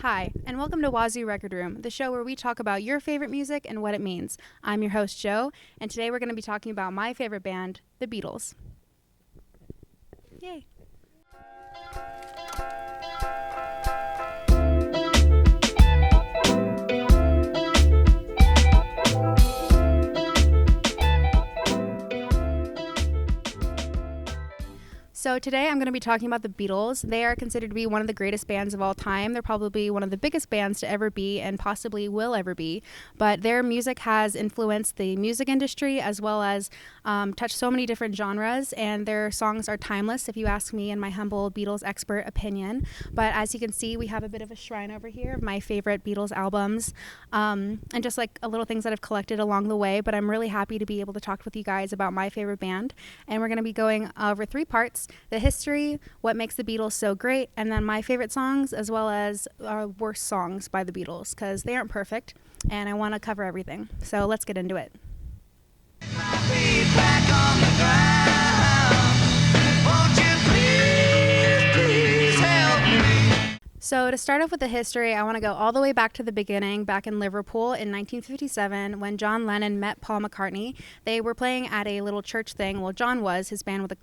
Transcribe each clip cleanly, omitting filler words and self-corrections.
Hi, and welcome to Wazzu Record Room, the show where we talk about your favorite music and what it means. I'm your host, Jo, and today we're going to be talking about my favorite band, the Beatles. Yay! So today I'm going to be talking about the Beatles. They are considered to be one of the greatest bands of all time. They're probably one of the biggest bands to ever be and possibly will ever be. But their music has influenced the music industry as well as touched so many different genres. And their songs are timeless, if you ask me, in my humble Beatles expert opinion. But as you can see, we have a bit of a shrine over here of my favorite Beatles albums and just like a little things that I've collected along the way. But I'm really happy to be able to talk with you guys about my favorite band. And we're going to be going over 3 parts: the history, what makes the Beatles so great, and then my favorite songs as well as worst songs by the Beatles, because they aren't perfect and I want to cover everything. So let's get into it. So to start off with the history, I want to go all the way back to the beginning, back in Liverpool in 1957, when John Lennon met Paul McCartney. They were playing at a little church thing. Well, John was. His band with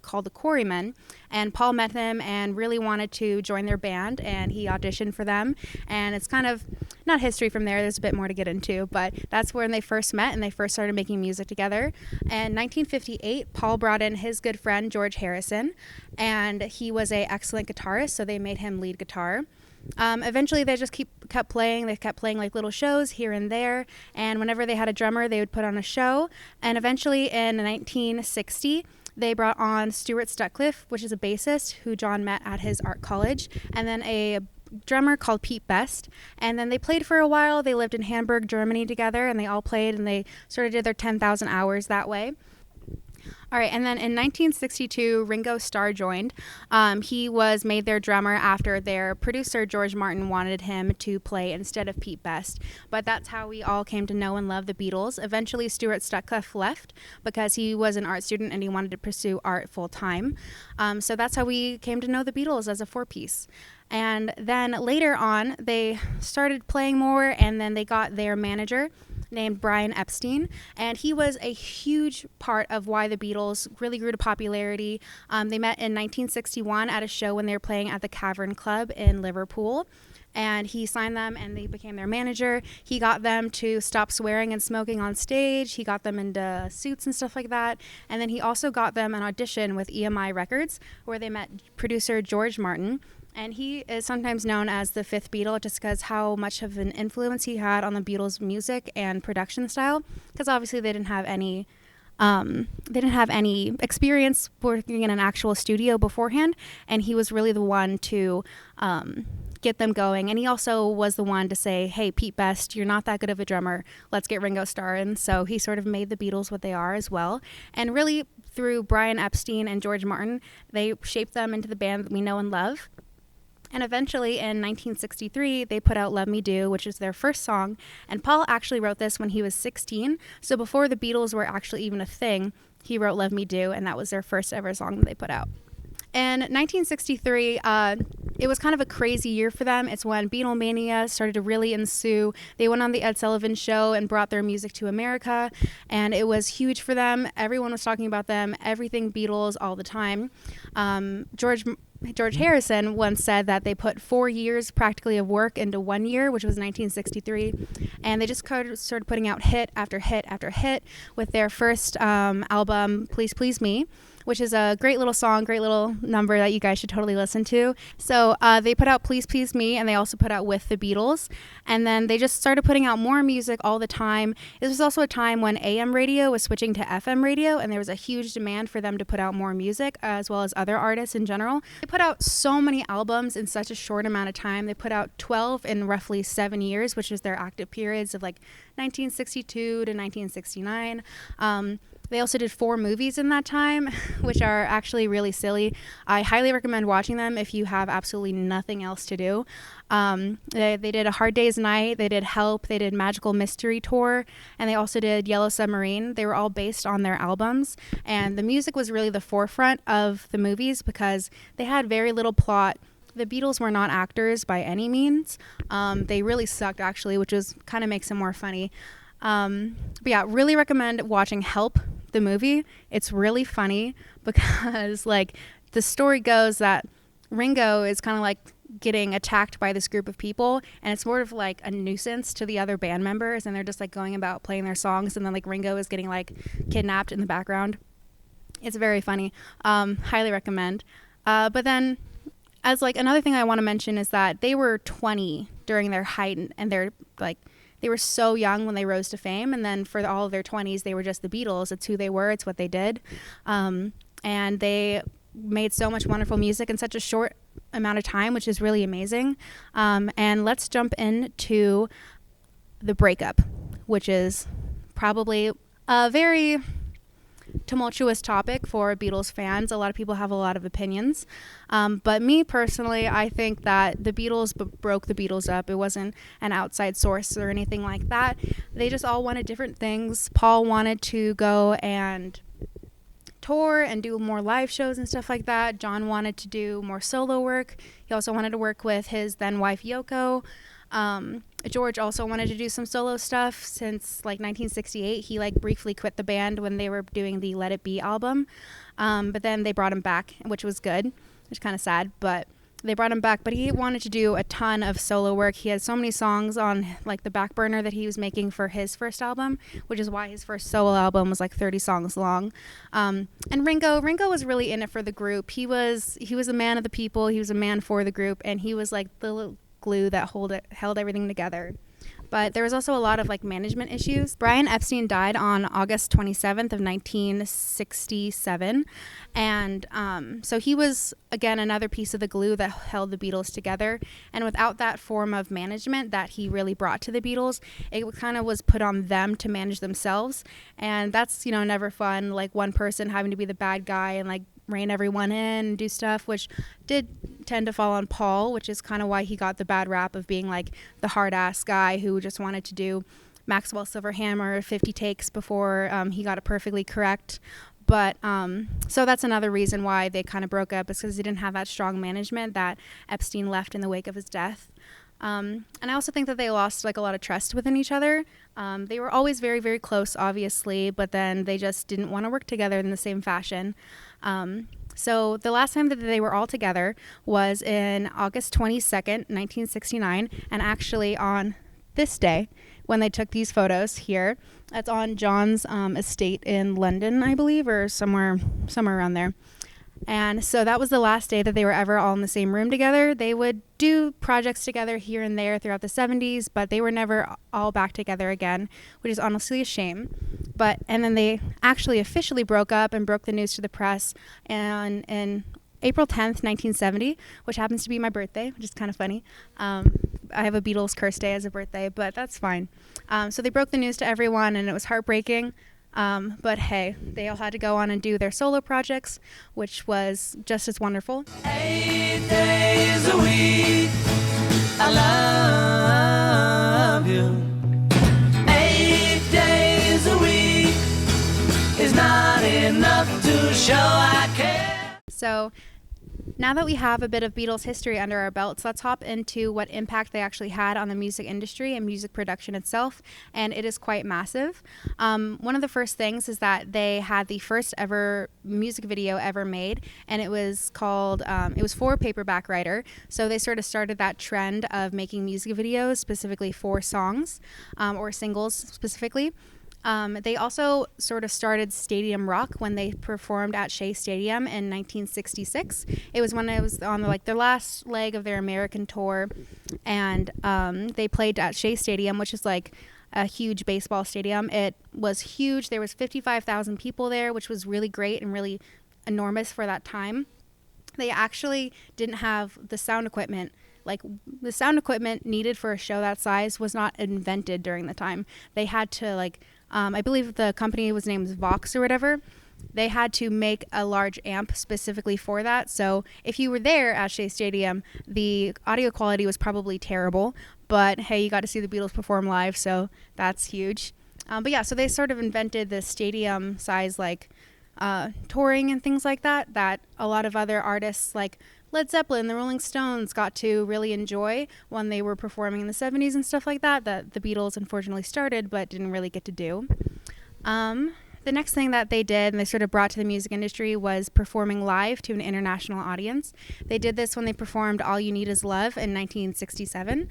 called the Quarrymen, and Paul met them and really wanted to join their band, and he auditioned for them. And it's kind of not history from there. There's a bit more to get into, but that's when they first met and they first started making music together. And 1958, Paul brought in his good friend George Harrison, and he was an excellent guitarist, so they made him lead guitar. Eventually they just kept playing. They kept playing like little shows here and there, and whenever they had a drummer, they would put on a show. And eventually in 1960, they brought on Stuart Sutcliffe, which is a bassist who John met at his art college, and then a drummer called Pete Best. And then they played for a while. They lived in Hamburg, Germany together, and they all played, and they sort of did their 10,000 hours that way. All right, and then in 1962, Ringo Starr joined. He was made their drummer after their producer, George Martin, wanted him to play instead of Pete Best. But that's how we all came to know and love the Beatles. Eventually, Stuart Sutcliffe left because he was an art student and he wanted to pursue art full time. So that's how we came to know the Beatles as a 4-piece. And then later on, they started playing more, and then they got their manager named Brian Epstein, and he was a huge part of why the Beatles really grew to popularity. They met in 1961 at a show when they were playing at the Cavern Club in Liverpool, and he signed them and they became their manager. He got them to stop swearing and smoking on stage. He got them into suits and stuff like that. And then he also got them an audition with EMI Records, where they met producer George Martin. And he is sometimes known as the 5th Beatle just because how much of an influence he had on the Beatles' music and production style. Because obviously they didn't have any experience working in an actual studio beforehand, and he was really the one to get them going. And he also was the one to say, hey, Pete Best, you're not that good of a drummer. Let's get Ringo Starr in. So he sort of made the Beatles what they are as well. And really, through Brian Epstein and George Martin, they shaped them into the band that we know and love. And eventually in 1963, they put out Love Me Do, which is their first song. And Paul actually wrote this when he was 16. So before the Beatles were actually even a thing, he wrote Love Me Do, and that was their first ever song that they put out. In 1963, it was kind of a crazy year for them. It's when Beatlemania started to really ensue. They went on the Ed Sullivan Show and brought their music to America, and it was huge for them. Everyone was talking about them, everything Beatles all the time. George Harrison once said that they put 4 years practically of work into 1 year, which was 1963, and they just started putting out hit after hit after hit with their first album, Please Please Me, which is a great little song, great little number that you guys should totally listen to. So they put out Please Please Me, and they also put out With the Beatles, and then they just started putting out more music all the time. This was also a time when AM radio was switching to FM radio, and there was a huge demand for them to put out more music, as well as other artists in general. They put out so many albums in such a short amount of time. They put out 12 in roughly 7 years, which is their active periods of like 1962 to 1969. They also did 4 movies in that time, which are actually really silly. I highly recommend watching them if you have absolutely nothing else to do. They did A Hard Day's Night, they did Help, they did Magical Mystery Tour, and they also did Yellow Submarine. They were all based on their albums, and the music was really the forefront of the movies because they had very little plot. the Beatles were not actors by any means. They really sucked, actually, which is kind of makes them more funny. But yeah, really recommend watching Help, the movie. It's really funny because, like, the story goes that Ringo is kind of like getting attacked by this group of people, and it's sort of like a nuisance to the other band members, and they're just like going about playing their songs, and then like Ringo is getting like kidnapped in the background. It's very funny. Highly recommend. But then, as like another thing I want to mention is that they were 20 during their height, and they're like, they were so young when they rose to fame, and then for all of their 20s they were just the Beatles. It's who they were, it's what they did, and they made so much wonderful music in such a short amount of time, which is really amazing. And let's jump into the breakup, which is probably a very tumultuous topic for Beatles fans. A lot of people have a lot of opinions, but me personally, I think that the Beatles broke the Beatles up. It wasn't an outside source or anything like that. They just all wanted different things. Paul wanted to go and tour and do more live shows and stuff like that. John wanted to do more solo work. He also wanted to work with his then wife Yoko. George also wanted to do some solo stuff since like 1968. He like briefly quit the band when they were doing the Let It Be album, but then they brought him back, which was good, which is kind of sad, but they brought him back. But he wanted to do a ton of solo work. He had so many songs on like the back burner that he was making for his first album, which is why his first solo album was like 30 songs long. And Ringo was really in it for the group. He was a man of the people. He was a man for the group, and he was like the little glue that held everything together. But there was also a lot of like management issues. Brian Epstein died on August 27th of 1967, and so he was again another piece of the glue that held the Beatles together. And without that form of management that he really brought to the Beatles, it kind of was put on them to manage themselves, and that's, you know, never fun. Like one person having to be the bad guy and like rein everyone in and do stuff, which did tend to fall on Paul, which is kind of why he got the bad rap of being like the hard-ass guy who just wanted to do Maxwell Silver Hammer 50 takes before he got it perfectly correct. But so that's another reason why they kind of broke up, is because they didn't have that strong management that Epstein left in the wake of his death. And I also think that they lost like a lot of trust within each other. They were always very, very close, obviously, but then they just didn't want to work together in the same fashion. So the last time that they were all together was in August 22nd, 1969, and actually on this day when they took these photos here. That's on John's estate in London, I believe, or somewhere around there. And so that was the last day that they were ever all in the same room together. They would do projects together here and there throughout the 70s, but they were never all back together again, which is honestly a shame. And then they actually officially broke up and broke the news to the press in April 10th, 1970, which happens to be my birthday, which is kind of funny. I have a Beatles curse day as a birthday, but that's fine. So they broke the news to everyone, and it was heartbreaking. But hey, they all had to go on and do their solo projects, which was just as wonderful. 8 days a week, I love you. 8 days a week is not enough to show I care. So now that we have a bit of Beatles history under our belts, let's hop into what impact they actually had on the music industry and music production itself, and it is quite massive. One of the first things is that they had the first ever music video ever made, and it was called, it was for Paperback Writer, so they sort of started that trend of making music videos specifically for songs, or singles specifically. They also sort of started stadium rock when they performed at Shea Stadium in 1966. It was when it was on like their last leg of their American tour, and they played at Shea Stadium, which is like a huge baseball stadium. It was huge. There was 55,000 people there, which was really great and really enormous for that time. They actually didn't have the sound equipment. Like, the sound equipment needed for a show that size was not invented during the time. They had to, like, I believe the company was named Vox or whatever. They had to make a large amp specifically for that. So if you were there at Shea Stadium, the audio quality was probably terrible. But hey, you got to see the Beatles perform live, so that's huge. But yeah, so they sort of invented the stadium size, like, touring and things like that, that a lot of other artists like Led Zeppelin, the Rolling Stones got to really enjoy when they were performing in the 70s and stuff like that, that the Beatles unfortunately started but didn't really get to do. The next thing that they did and they sort of brought to the music industry was performing live to an international audience. They did this when they performed All You Need Is Love in 1967.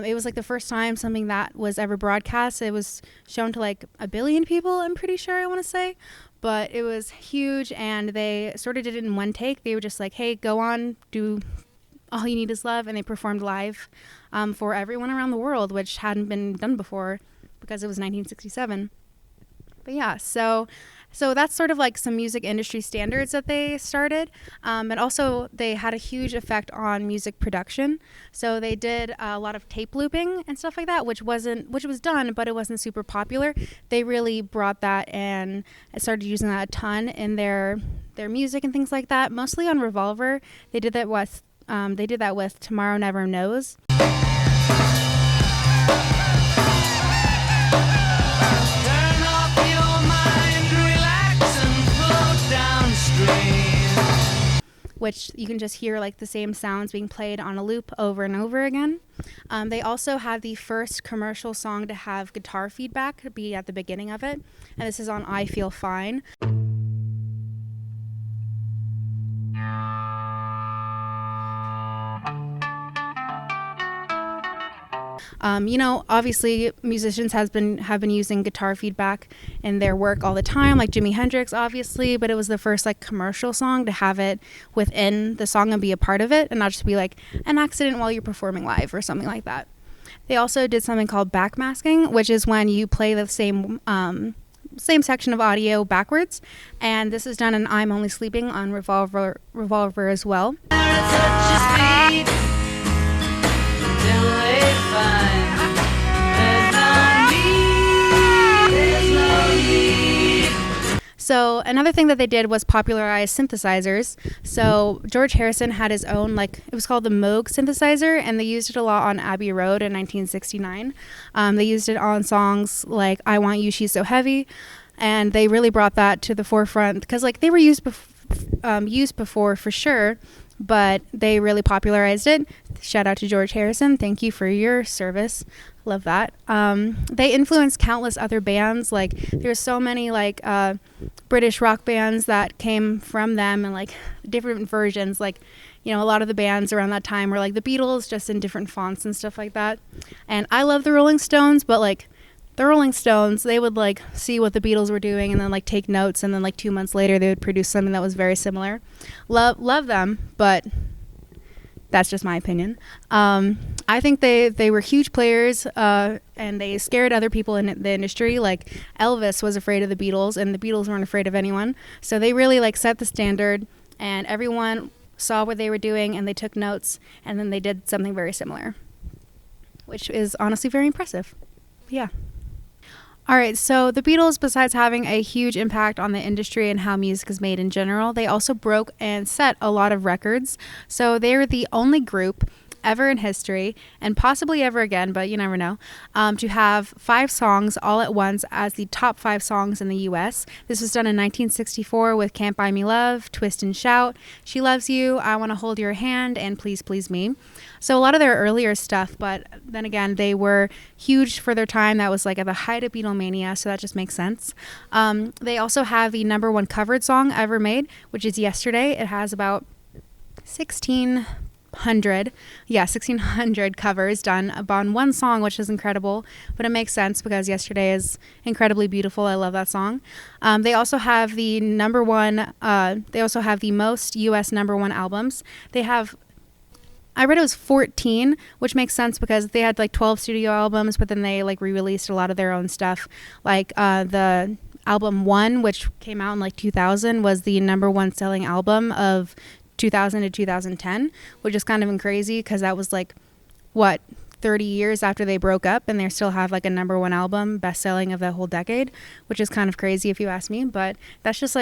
It was like the first time something that was ever broadcast. It was shown to like 1 billion people, I'm pretty sure, I want to say. But it was huge, and they sort of did it in one take. They were just like, hey, go on, do All You Need Is Love, and they performed live for everyone around the world, which hadn't been done before because it was 1967. But yeah, so that's sort of like some music industry standards that they started. And also they had a huge effect on music production. So they did a lot of tape looping and stuff like that, which was done, but it wasn't super popular. They really brought that and started using that a ton in their music and things like that, mostly on Revolver. They did that with Tomorrow Never Knows. Which you can just hear like the same sounds being played on a loop over and over again. They also had the first commercial song to have guitar feedback be at the beginning of it, and this is on I Feel Fine. Obviously musicians have been using guitar feedback in their work all the time, like Jimi Hendrix, obviously, but it was the first like commercial song to have it within the song and be a part of it, and not just be like an accident while you're performing live or something like that. They also did something called backmasking, which is when you play the same section of audio backwards, and this is done in I'm Only Sleeping on Revolver as well. So another thing that they did was popularize synthesizers. So George Harrison had his own, it was called the Moog synthesizer, and they used it a lot on Abbey Road in 1969. They used it on songs like I Want You, She's So Heavy, and they really brought that to the forefront because they were used before for sure, but they really popularized it. Shout out to George Harrison. Thank you for your service. Love that. They influenced countless other bands. There's so many British rock bands that came from them, and different versions. A lot of the bands around that time were the Beatles, just in different fonts and stuff like that. And I love the Rolling Stones, but the Rolling Stones, they would see what the Beatles were doing and then take notes, and then 2 months later they would produce something that was very similar. Love them, but that's just my opinion. I think they were huge players, and they scared other people in the industry. Elvis was afraid of the Beatles, and the Beatles weren't afraid of anyone. So they really set the standard, and everyone saw what they were doing, and they took notes, and then they did something very similar, which is honestly very impressive. Yeah. All right, so the Beatles, besides having a huge impact on the industry and how music is made in general, they also broke and set a lot of records. So they were the only group ever in history, and possibly ever again, but you never know, to have 5 songs all at once as the top 5 songs in the U.S. This was done in 1964 with Can't Buy Me Love, Twist and Shout, She Loves You, I Want to Hold Your Hand, and Please Please Me. So a lot of their earlier stuff, but then again, they were huge for their time. That was at the height of Beatlemania, so that just makes sense. They also have the #1 covered song ever made, which is Yesterday. It has about 1,600 covers done on one song, which is incredible, but it makes sense because Yesterday is incredibly beautiful. I love that song. They also have the most US #1 albums. I read it was 14, which makes sense because they had 12 studio albums, but then they re-released a lot of their own stuff. The album One, which came out in 2000, was the #1 selling album of 2000 to 2010, which is kind of crazy because that was 30 years after they broke up, and they still have a #1 album, best selling of the whole decade, which is kind of crazy if you ask me, but that's just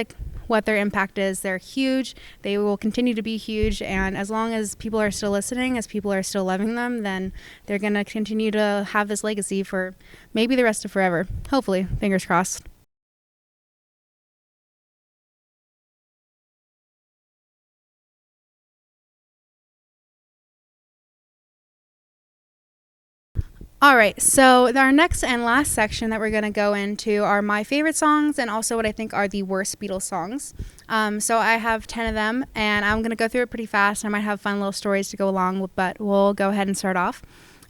what their impact is. They're huge. They will continue to be huge, and as long as people are still listening, as people are still loving them, then they're going to continue to have this legacy for maybe the rest of forever. Hopefully, fingers crossed. All right, so our next and last section that we're going to go into are my favorite songs and also what I think are the worst Beatles songs. So I have 10 of them, and I'm going to go through it pretty fast. I might have fun little stories to go along with, but we'll go ahead and start off.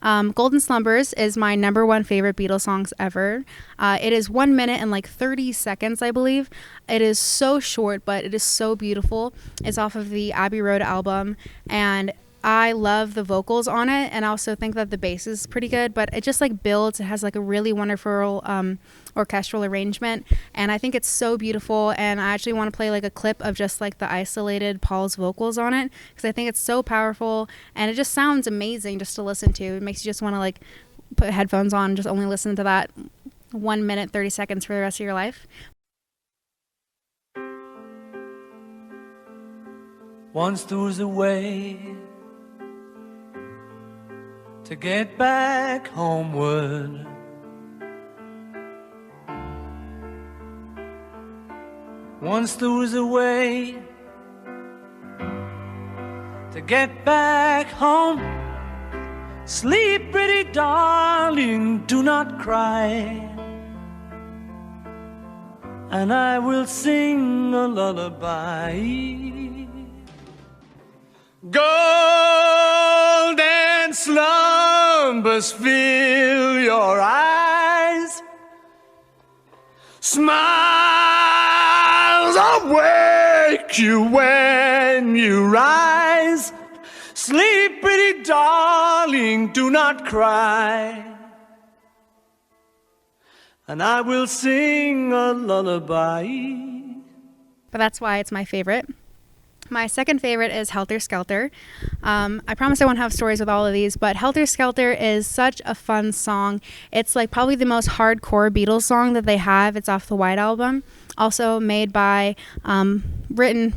Golden Slumbers is my number one favorite Beatles songs ever. It is 1 minute and like 30 seconds, I believe. It is so short, but it is so beautiful. It's off of the Abbey Road album, and I love the vocals on it, and I also think that the bass is pretty good, but it just like builds. It has like a really wonderful orchestral arrangement, and I think it's so beautiful. And I actually want to play like a clip of just like the isolated Paul's vocals on it, because I think it's so powerful and it just sounds amazing just to listen to. It makes you just want to like put headphones on and just only listen to that 1 minute 30 seconds for the rest of your life. Once there was a way to get back homeward. Once there was a way to get back home. Sleep, pretty darling, do not cry, and I will sing a lullaby. Golden slumbers fill your eyes, smiles awake you when you rise. Sleep, pretty darling, do not cry, and I will sing a lullaby. But that's why it's my favorite. My second favorite is Helter Skelter. I promise I won't have stories with all of these, but Helter Skelter is such a fun song. It's like probably the most hardcore Beatles song that they have. It's off the White Album. Also made by, written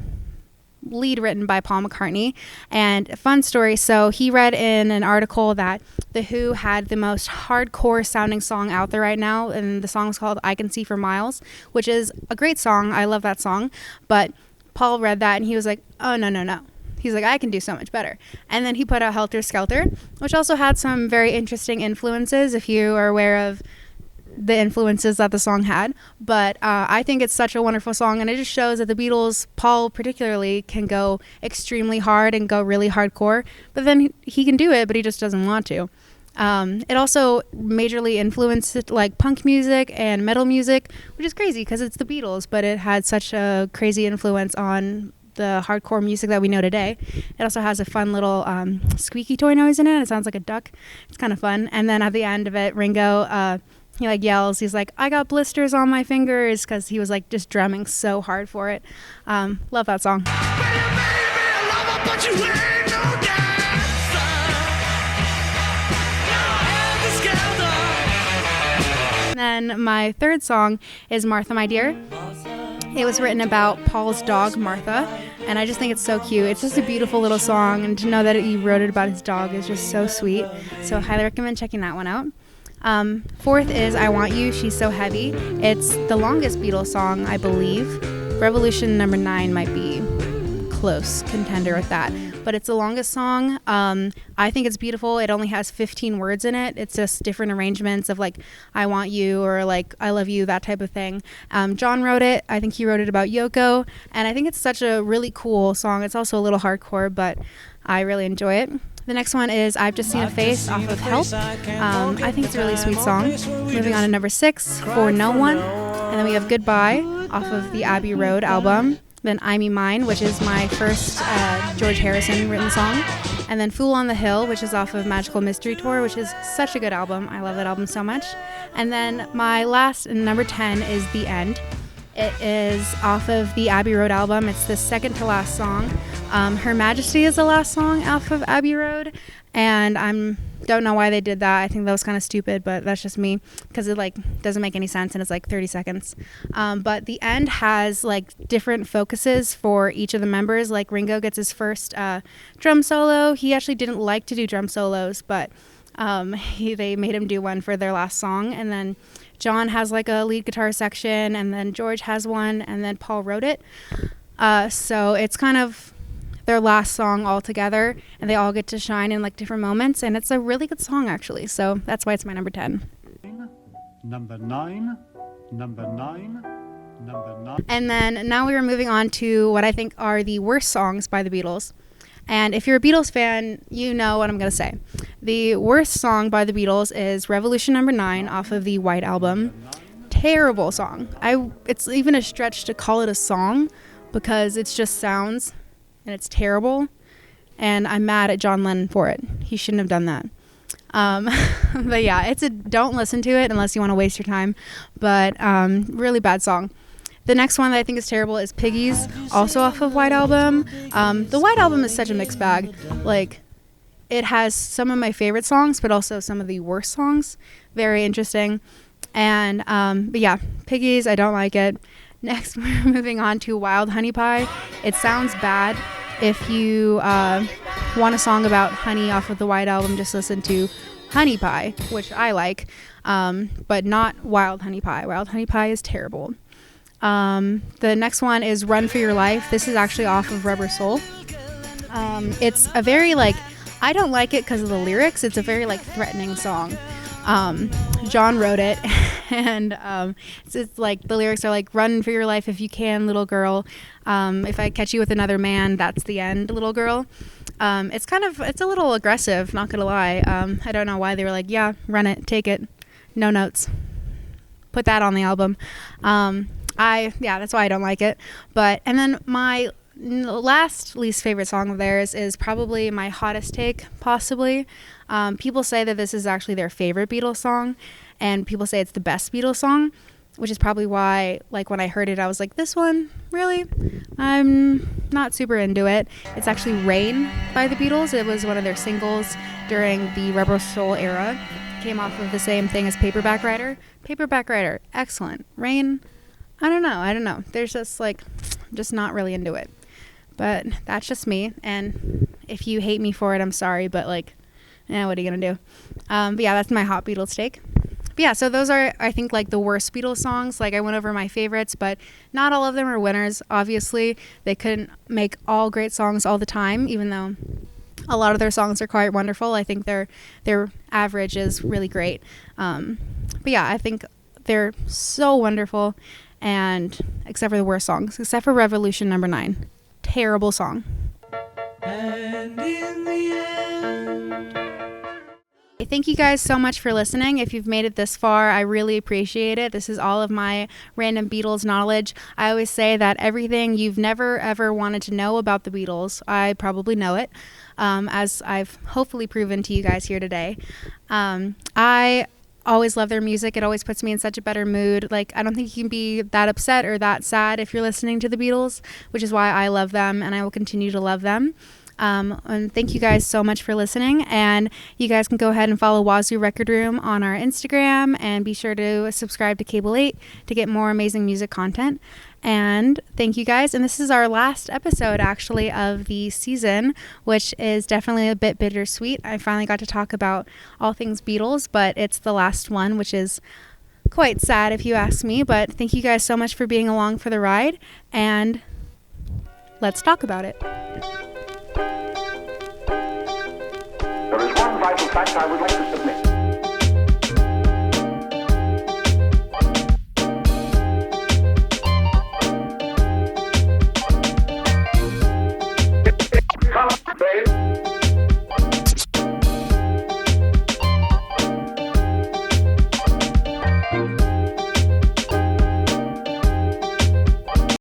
by Paul McCartney. And a fun story, so he read in an article that The Who had the most hardcore sounding song out there right now, and the song is called I Can See for Miles, which is a great song. I love that song, but Paul read that and he was like, oh, no. He's like, I can do so much better. And then he put out Helter Skelter, which also had some very interesting influences, if you are aware of the influences that the song had. But I think it's such a wonderful song, and it just shows that the Beatles, Paul particularly, can go extremely hard and go really hardcore, but then he can do it, but he just doesn't want to. It also majorly influenced like punk music and metal music, which is crazy because it's the Beatles, but it had such a crazy influence on the hardcore music that we know today. It also has a fun little squeaky toy noise in it. It sounds like a duck. It's kind of fun. And then at the end of it, Ringo, he like yells, he's like, I got blisters on my fingers, because he was like just drumming so hard for it. Love that song. Then my third song is Martha, My Dear. It was written about Paul's dog, Martha, and I just think it's so cute. It's just a beautiful little song, and to know that he wrote it about his dog is just so sweet. So I highly recommend checking that one out. Fourth is I Want You, She's So Heavy. It's the longest Beatles song, I believe. Revolution number 9 might be close contender with that, but it's the longest song. I think it's beautiful. It only has 15 words in it. It's just different arrangements of like I want you or like I love you, that type of thing. John wrote it. I think he wrote it about Yoko, and I think it's such a really cool song. It's also a little hardcore, but I really enjoy it. The next one is I've Just Seen a Face off of Help. I think it's a really sweet song. Moving on to number 6, For No One. And then we have Goodbye off of the Abbey Road album. Then I Me Mine, which is my first George Harrison written song. And then Fool on the Hill, which is off of Magical Mystery Tour, which is such a good album. I love that album so much. And then my last, number 10, is The End. It is off of the Abbey Road album. It's the second to last song. Her Majesty is the last song off of Abbey Road, and don't know why they did that. I think that was kind of stupid, but that's just me, because it like doesn't make any sense and it's like 30 seconds. But The End has like different focuses for each of the members. Like Ringo gets his first drum solo. He actually didn't like to do drum solos, but they made him do one for their last song. And then John has like a lead guitar section, and then George has one, and then Paul wrote it. So it's kind of their last song all together, and they all get to shine in like different moments, and it's a really good song actually. So that's why it's my number 10. Number 9. Number 9. Number 9. And then now we are moving on to what I think are the worst songs by the Beatles. And if you're a Beatles fan, you know what I'm going to say. The worst song by the Beatles is Revolution Number 9 off of the White Album. Terrible song. It's even a stretch to call it a song because it's just sounds and it's terrible. And I'm mad at John Lennon for it. He shouldn't have done that. But yeah, don't listen to it unless you want to waste your time. But really bad song. The next one that I think is terrible is Piggies, also off of White Album. The White Album is such a mixed bag. Like, it has some of my favorite songs, but also some of the worst songs. Very interesting. And, but yeah, Piggies, I don't like it. Next, we're moving on to Wild Honey Pie. It sounds bad. If you want a song about honey off of the White Album, just listen to Honey Pie, which I like, but not Wild Honey Pie. Wild Honey Pie is terrible. The next one is Run for Your Life. This is actually off of Rubber Soul. It's a very, like, I don't like it because of the lyrics. It's a very, like, threatening song. John wrote it, and it's like the lyrics are like, run for your life if you can, little girl. If I catch you with another man, that's the end, little girl. It's a little aggressive, not gonna lie. I don't know why they were like, yeah, run it, take it, no notes, put that on the album. That's why I don't like it. And then my last least favorite song of theirs is probably my hottest take, possibly. People say that this is actually their favorite Beatles song, and people say it's the best Beatles song, which is probably why, like, when I heard it, I was like, this one, really? I'm not super into it. It's actually Rain by the Beatles. It was one of their singles during the Rubber Soul era. Came off of the same thing as Paperback Writer. Paperback Writer, excellent. Rain, I don't know. There's just, like, just not really into it. But that's just me, and if you hate me for it, I'm sorry, but, like, what are you gonna do? But yeah, that's my hot Beatles take. But yeah, so those are, I think, like, the worst Beatles songs. Like, I went over my favorites, but not all of them are winners. Obviously, they couldn't make all great songs all the time, even though a lot of their songs are quite wonderful. I think their average is really great. But yeah, I think they're so wonderful, and except for the worst songs, except for Revolution Number 9. Terrible song. And in the end, Thank you guys so much for listening. If you've made it this far, I really appreciate it. This is all of my random Beatles knowledge. I always say that everything you've never ever wanted to know about the Beatles, I probably know it, as I've hopefully proven to you guys here today. I always love their music. It always puts me in such a better mood. Like, I don't think you can be that upset or that sad if you're listening to the Beatles, which is why I love them, and I will continue to love them. And thank you guys so much for listening, and you guys can go ahead and follow Wazzu Record Room on our Instagram, and be sure to subscribe to Cable 8 to get more amazing music content. And thank you guys, and this is our last episode actually of the season, which is definitely a bit bittersweet. I finally got to talk about all things Beatles, but it's the last one, which is quite sad if you ask me. But thank you guys so much for being along for the ride, and let's talk about it. There is one vital fact I would like to submit. Come, babe.